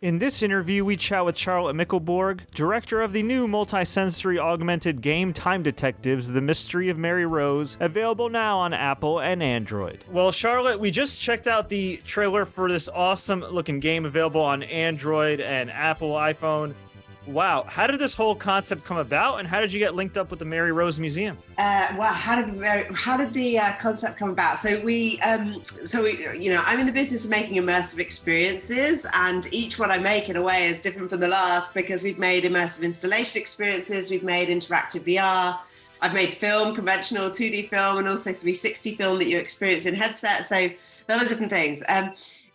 In this interview, we chat with Charlotte Mikkelborg, director of the new multi-sensory augmented game Time Detectives: The Mystery of Mary Rose, available now on Apple and Android. Well, Charlotte, we just checked out the trailer for this awesome-looking game available on Android and Apple iPhone. Wow, how did this whole concept come about, and how did you get linked up with the Mary Rose Museum? Well, how did the concept come about? I'm in the business of making immersive experiences, and each one I make in a way is different from the last because we've made immersive installation experiences, we've made interactive VR, I've made film, conventional 2D film, and also 360 film that you experience in headset. So a lot of different things.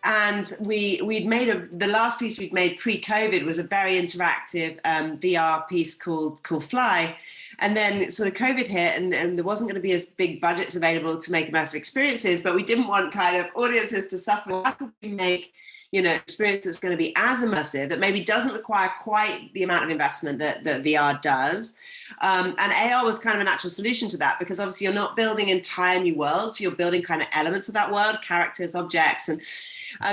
And the last piece we'd made pre-COVID was a very interactive VR piece called Fly. And then sort of COVID hit and there wasn't going to be as big budgets available to make immersive experiences, but we didn't want kind of audiences to suffer. How could we make, experience that's going to be as immersive that maybe doesn't require quite the amount of investment that VR does? And AR was kind of a natural solution to that because obviously you're not building entire new worlds, you're building kind of elements of that world, characters, objects, and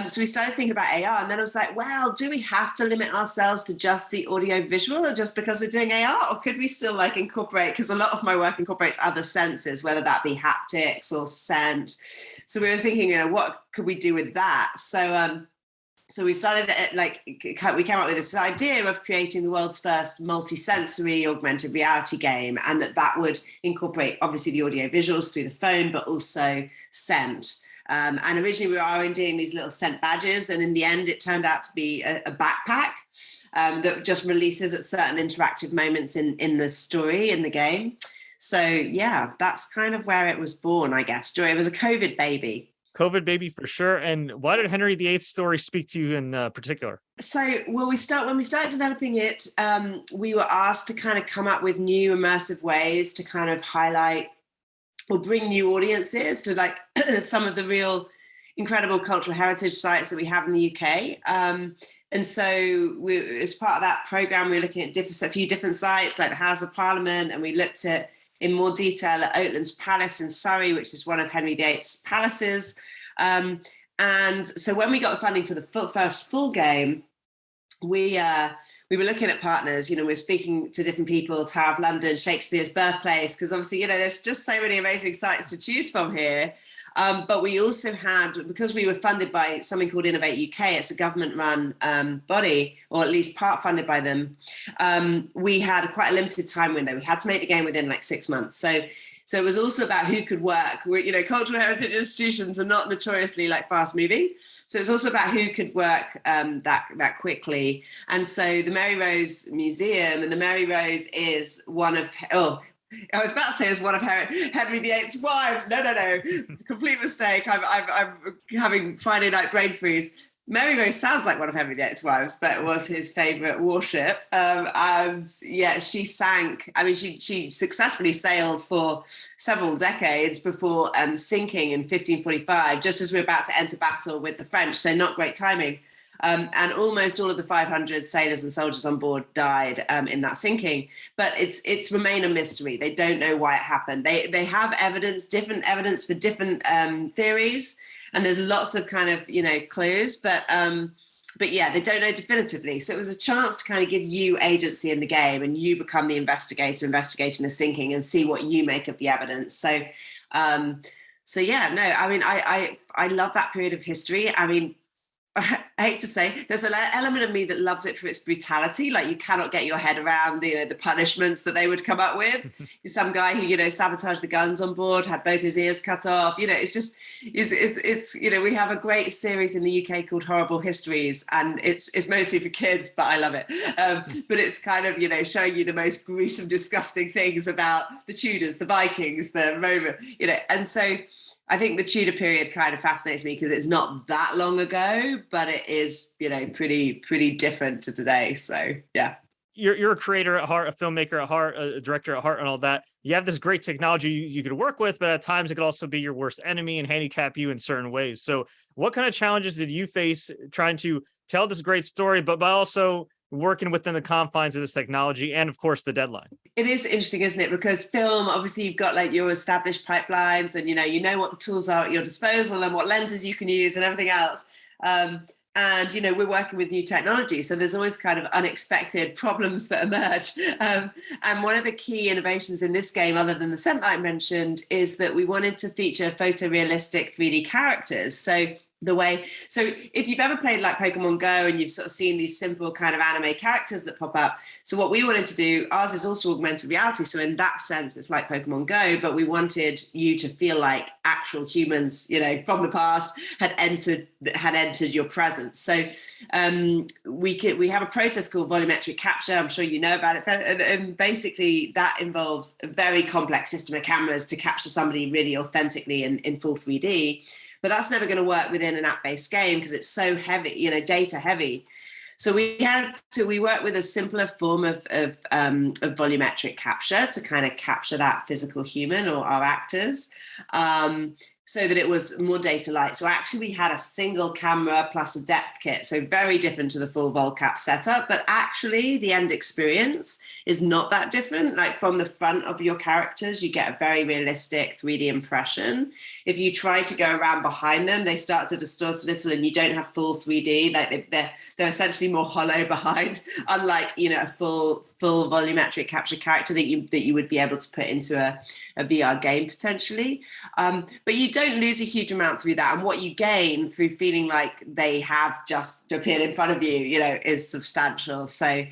so we started thinking about AR, and then I was like, wow, do we have to limit ourselves to just the audio visual or just because we're doing AR? Or could we still incorporate, because a lot of my work incorporates other senses, whether that be haptics or scent. So we were thinking, what could we do with that? So we started, we came up with this idea of creating the world's first multi-sensory augmented reality game, and that would incorporate obviously the audio visuals through the phone, but also scent. And originally we were already doing these little scent badges, and in the end it turned out to be a backpack that just releases at certain interactive moments in the story, in the game. So yeah, that's kind of where it was born, I guess. It was a COVID baby. COVID baby for sure. And why did Henry VIII's story speak to you in particular? So when we started developing it, we were asked to kind of come up with new immersive ways to kind of highlight or bring new audiences to some of the real incredible cultural heritage sites that we have in the UK. And so as part of that program, we were looking at a few different sites like the House of Parliament, and we looked at in more detail at Oatlands Palace in Surrey, which is one of Henry VIII's palaces. And so when we got the funding for the first full game, we were looking at partners, we're speaking to different people, Tower of London, Shakespeare's birthplace, because obviously, there's just so many amazing sites to choose from here. But we also had, because we were funded by something called Innovate UK, it's a government-run body, or at least part funded by them, we had quite a limited time window. We had to make the game within 6 months. So it was also about who could work. Cultural heritage institutions are not notoriously fast moving. So it's also about who could work that quickly. And so the Mary Rose Museum, and the Mary Rose is one of, I was about to say it's one of Henry VIII's wives. No. Complete mistake. I'm having Friday night brain freeze. Mary Rose sounds like one of Henry VIII's wives, but it was his favourite warship. And yeah, she sank. I mean, she successfully sailed for several decades before sinking in 1545, just as we were about to enter battle with the French. So not great timing. And almost all of the 500 sailors and soldiers on board died in that sinking. But it's remained a mystery. They don't know why it happened. They have different evidence for different theories. And there's lots of kind of, clues, but yeah, they don't know definitively. So it was a chance to kind of give you agency in the game, and you become the investigator investigating the sinking and see what you make of the evidence. So yeah, no, I mean, I love that period of history. I mean, I hate to say, there's an element of me that loves it for its brutality. You cannot get your head around the punishments that they would come up with. Some guy who, sabotaged the guns on board, had both his ears cut off. It's just, it's we have a great series in the UK called Horrible Histories, and it's mostly for kids, but I love it. But it's kind of, showing you the most gruesome, disgusting things about the Tudors, the Vikings, the Roman, and so I think the Tudor period kind of fascinates me because it's not that long ago, but it is, pretty different to today. So, yeah. You're a creator at heart, a filmmaker at heart, a director at heart, and all that. You have this great technology you could work with, but at times it could also be your worst enemy and handicap you in certain ways. So what kind of challenges did you face trying to tell this great story, but by also working within the confines of this technology and, of course, the deadline? It is interesting, isn't it? Because film, obviously, you've got your established pipelines, and you know what the tools are at your disposal and what lenses you can use and everything else. And, we're working with new technology. So there's always kind of unexpected problems that emerge. And one of the key innovations in this game, other than the scent that I mentioned, is that we wanted to feature photorealistic 3D characters. So if you've ever played like Pokemon Go and you've sort of seen these simple kind of anime characters that pop up. So what we wanted to do, ours is also augmented reality. So in that sense, it's like Pokemon Go, but we wanted you to feel like actual humans, from the past had entered your presence. So we have a process called volumetric capture. I'm sure you know about it. And basically that involves a very complex system of cameras to capture somebody really authentically in full 3D. But that's never going to work within an app-based game because it's so heavy, data heavy. So we work with a simpler form of volumetric capture to kind of capture that physical human or our actors, so that it was more data light. So actually we had a single camera plus a depth kit. So very different to the full volcap setup, but actually the end experience is not that different. Like from the front of your characters, you get a very realistic 3D impression. If you try to go around behind them, they start to distort a little and you don't have full 3D. Like they're essentially more hollow behind, unlike, a full volumetric capture character that you would be able to put into a VR game potentially. But you don't lose a huge amount through that. And what you gain through feeling like they have just appeared in front of you, is substantial. So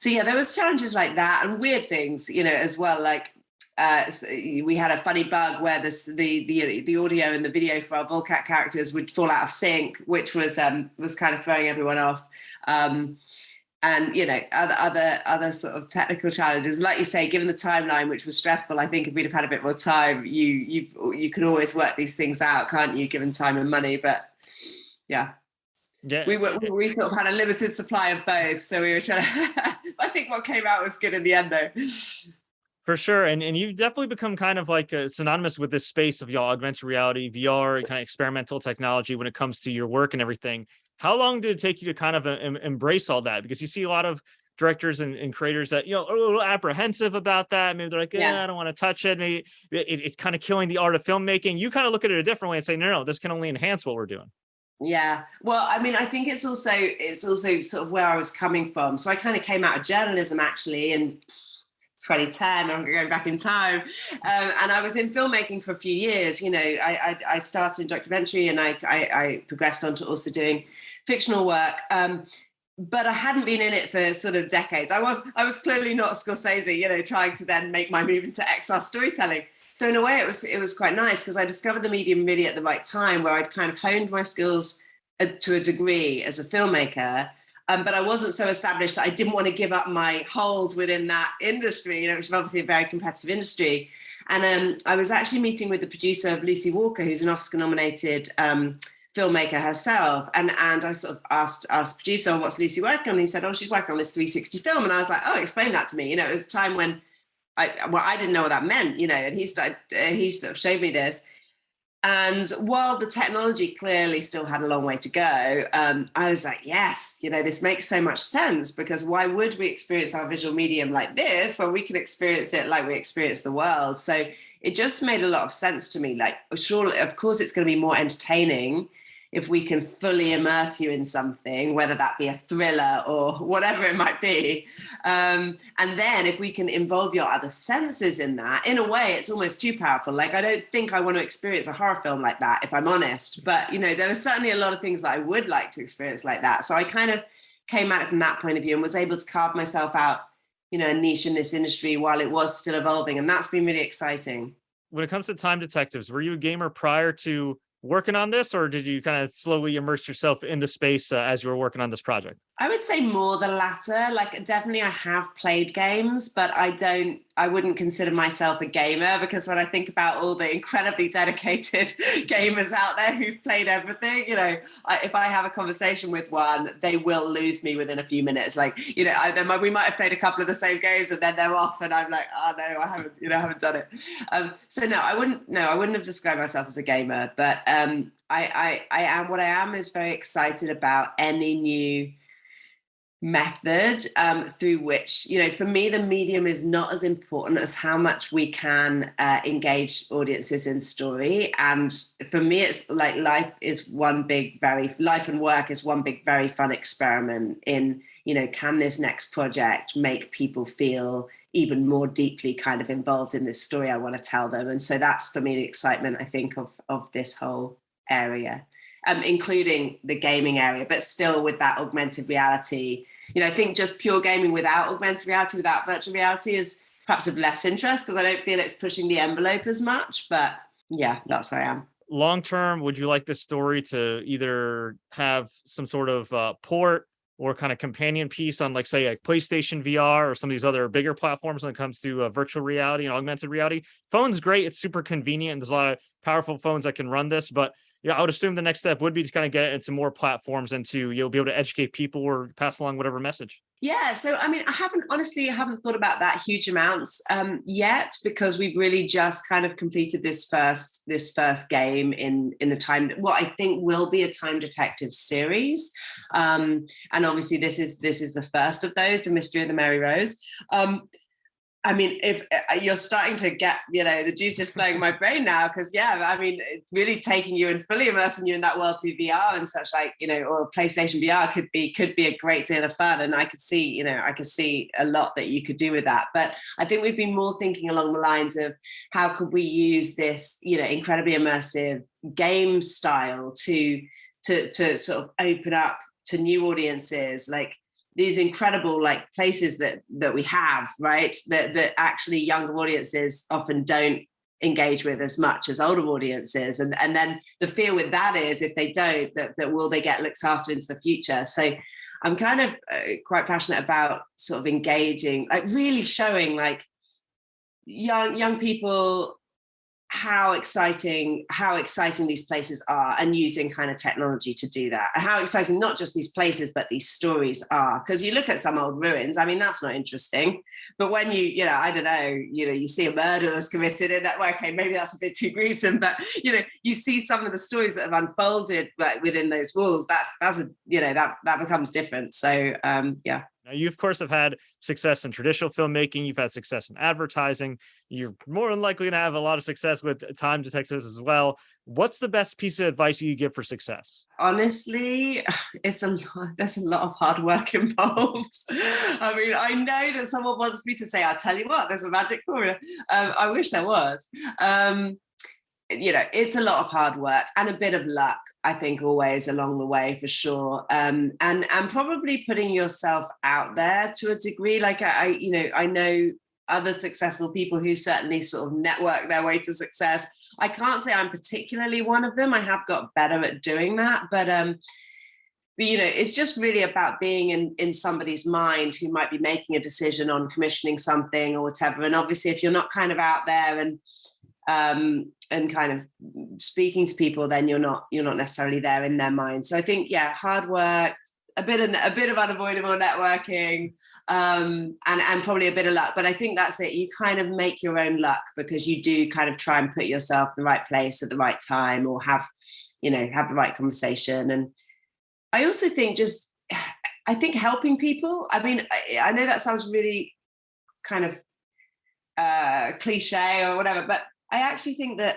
yeah, there was challenges like that and weird things, as well. Like we had a funny bug where the audio and the video for our Volcat characters would fall out of sync, which was kind of throwing everyone off. And other sort of technical challenges, like you say, given the timeline, which was stressful. I think if we'd have had a bit more time, you can always work these things out, can't you? Given time and money, but yeah. We sort of had a limited supply of both, so we were trying to. I think what came out was good in the end, though. For sure. And you've definitely become kind of like synonymous with this space of augmented reality, VR, kind of experimental technology when it comes to your work and everything. How long did it take you to kind of embrace all that? Because you see a lot of directors and creators that, are a little apprehensive about that. Maybe they're like, I don't want to touch it. Maybe it's kind of killing the art of filmmaking. You kind of look at it a different way and say, no, this can only enhance what we're doing. Yeah. Well, I mean, I think it's also sort of where I was coming from. So I kind of came out of journalism actually in 2010. I'm going back in time, and I was in filmmaking for a few years. I started in documentary, and I progressed on to also doing fictional work. But I hadn't been in it for sort of decades. I was clearly not Scorsese, trying to then make my move into XR storytelling. So in a way, it was quite nice because I discovered the medium really at the right time, where I'd kind of honed my skills to a degree as a filmmaker. But I wasn't so established that I didn't want to give up my hold within that industry, which is obviously a very competitive industry. And I was actually meeting with the producer of Lucy Walker, who's an Oscar-nominated filmmaker herself. And I sort of asked the producer, what's Lucy working on? And he said, she's working on this 360 film. And I was like, explain that to me. It was a time when I didn't know what that meant, and he sort of showed me this. And while the technology clearly still had a long way to go, I was like, yes, this makes so much sense, because why would we experience our visual medium like this when we can experience it like we experience the world? So it just made a lot of sense to me. Like, surely, of course, it's going to be more entertaining if we can fully immerse you in something, whether that be a thriller or whatever it might be. And then if we can involve your other senses in that, in a way, it's almost too powerful. Like, I don't think I want to experience a horror film like that, if I'm honest. But, there are certainly a lot of things that I would like to experience like that. So I kind of came at it from that point of view and was able to carve myself out, a niche in this industry while it was still evolving. And that's been really exciting. When it comes to Time Detectives, were you a gamer prior to working on this, or did you kind of slowly immerse yourself in the space as you were working on this project? I would say more the latter. Like, definitely I have played games, but I wouldn't consider myself a gamer, because when I think about all the incredibly dedicated gamers out there who've played everything, if I have a conversation with one, they will lose me within a few minutes. Like, we might have played a couple of the same games and then they're off and I'm like, oh no, I haven't done it. So no, I wouldn't have described myself as a gamer, but I am, what I am is very excited about any new method through which, for me, the medium is not as important as how much we can engage audiences in story. And for me, it's like life and work is one big, very fun experiment in, can this next project make people feel even more deeply kind of involved in this story I want to tell them? And so that's, for me, the excitement, I think, of this whole area. Including the gaming area, but still with that augmented reality. I think just pure gaming without augmented reality, without virtual reality, is perhaps of less interest because I don't feel it's pushing the envelope as much. But yeah, that's where I am. Long term, would you like this story to either have some sort of port or kind of companion piece on, like, say, like PlayStation VR or some of these other bigger platforms when it comes to virtual reality and augmented reality? Phone's great. It's super convenient. And there's a lot of powerful phones that can run this. But yeah, I would assume the next step would be to kind of get it into more platforms and you'll be able to educate people or pass along whatever message. Yeah, so I mean, I haven't thought about that huge amounts yet, because we've really just kind of completed this first game in the time, what I think will be a Time Detective series, and obviously this is the first of those, The Mystery of the Mary Rose. I mean, if you're starting to get, the juices flowing in my brain now, because it's really taking you and fully immersing you in that world through VR and such, like, or PlayStation VR could be a great deal of fun. And I could see a lot that you could do with that. But I think we've been more thinking along the lines of how could we use this, incredibly immersive game style to sort of open up to new audiences, like these incredible like places that we have, right? That actually younger audiences often don't engage with as much as older audiences. And then the fear with that is, if they don't, that will they get looked after into the future? So I'm kind of quite passionate about sort of engaging, like really showing like young people how exciting these places are, and using kind of technology to do that. How exciting not just these places but these stories are, because you look at some old ruins, I mean, that's not interesting, but when I don't know, you see a murder was committed in that, okay, maybe that's a bit too gruesome, but you see some of the stories that have unfolded like within those walls, that's that becomes different. So yeah. Now, you, of course, have had success in traditional filmmaking. You've had success in advertising. You're more than likely going to have a lot of success with Time Detectives as well. What's the best piece of advice you give for success? Honestly, there's a lot of hard work involved. I mean, I know that someone wants me to say, I'll tell you what, there's a magic formula. I wish there was. It's a lot of hard work and a bit of luck, I think, always along the way, for sure. And probably putting yourself out there to a degree. Like I know other successful people who certainly sort of network their way to success. I can't say I'm particularly one of them. I have got better at doing that, but it's just really about being in somebody's mind who might be making a decision on commissioning something or whatever. And obviously, if you're not kind of out there and kind of speaking to people, then you're not necessarily there in their mind. So I think, yeah, hard work, a bit of unavoidable networking, and probably a bit of luck. But I think that's it. You kind of make your own luck, because you do kind of try and put yourself in the right place at the right time, or have the right conversation. And I also think helping people. I mean, I know that sounds really kind of cliche or whatever, but I actually think that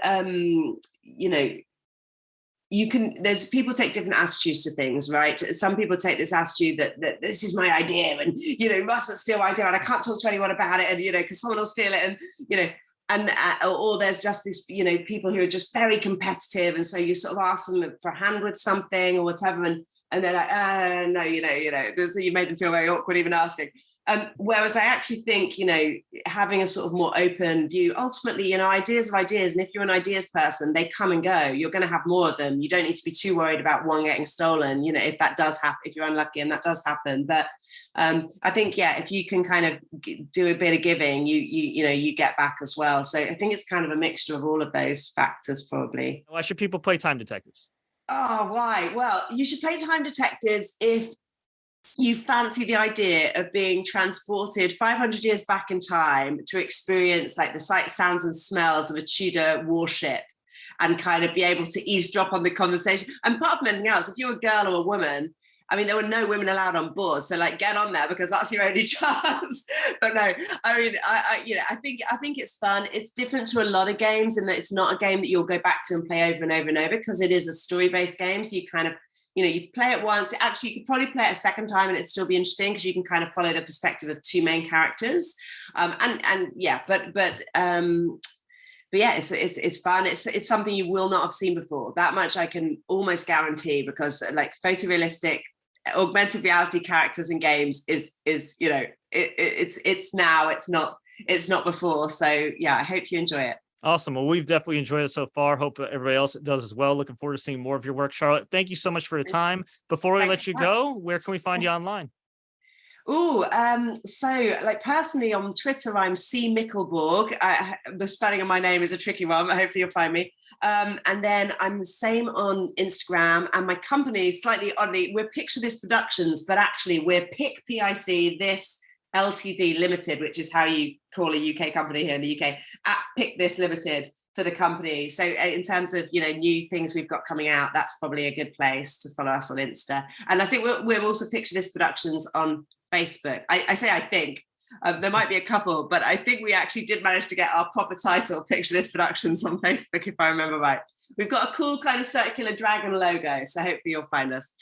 there's people take different attitudes to things, right? Some people take this attitude that this is my idea, and mustn't steal my idea, and I can't talk to anyone about it, and because someone will steal it, and or there's just these people who are just very competitive, and so you sort of ask them for a hand with something or whatever, and they're like, no, you made them feel very awkward even asking. Whereas I actually think, having a sort of more open view, ultimately, ideas are ideas. And if you're an ideas person, they come and go. You're going to have more of them. You don't need to be too worried about one getting stolen, if that does happen, if you're unlucky and that does happen. But I think, yeah, if you can kind of do a bit of giving, you get back as well. So I think it's kind of a mixture of all of those factors, probably. Why should people play Time Detectives? Oh, why? Well, you should play Time Detectives if you fancy the idea of being transported 500 years back in time to experience like the sights, sounds and smells of a Tudor warship, and kind of be able to eavesdrop on the conversation. And apart from anything else, if you're a girl or a woman I mean, there were no women allowed on board, so like get on there because that's your only chance. But no, I mean, I think it's fun. It's different to a lot of games in that it's not a game that you'll go back to and play over and over and over, because it is a story-based game. So you kind of, you play it once. Actually, you could probably play it a second time and it'd still be interesting because you can kind of follow the perspective of two main characters. But yeah, it's fun. It's something you will not have seen before. That much I can almost guarantee, because like photorealistic augmented reality characters in games is it's now, it's not before. So yeah, I hope you enjoy it. Awesome. Well, we've definitely enjoyed it so far. Hope everybody else does as well. Looking forward to seeing more of your work, Charlotte. Thank you so much for the time. Before we let you go, where can we find you online? So like personally on Twitter, I'm C Mikkelborg. The spelling of my name is a tricky one, but hopefully you'll find me. And then I'm the same on Instagram, and my company, slightly oddly, we're Picture This Productions, but actually we're PIC This Ltd Limited, which is how you call a UK company here in the UK, at Pick This Limited for the company. So in terms of, new things we've got coming out, that's probably a good place to follow us on Insta. And I think we're also Picture This Productions on Facebook. I say I think. There might be a couple, but I think we actually did manage to get our proper title, Picture This Productions, on Facebook, if I remember right. We've got a cool kind of circular dragon logo, so hopefully you'll find us.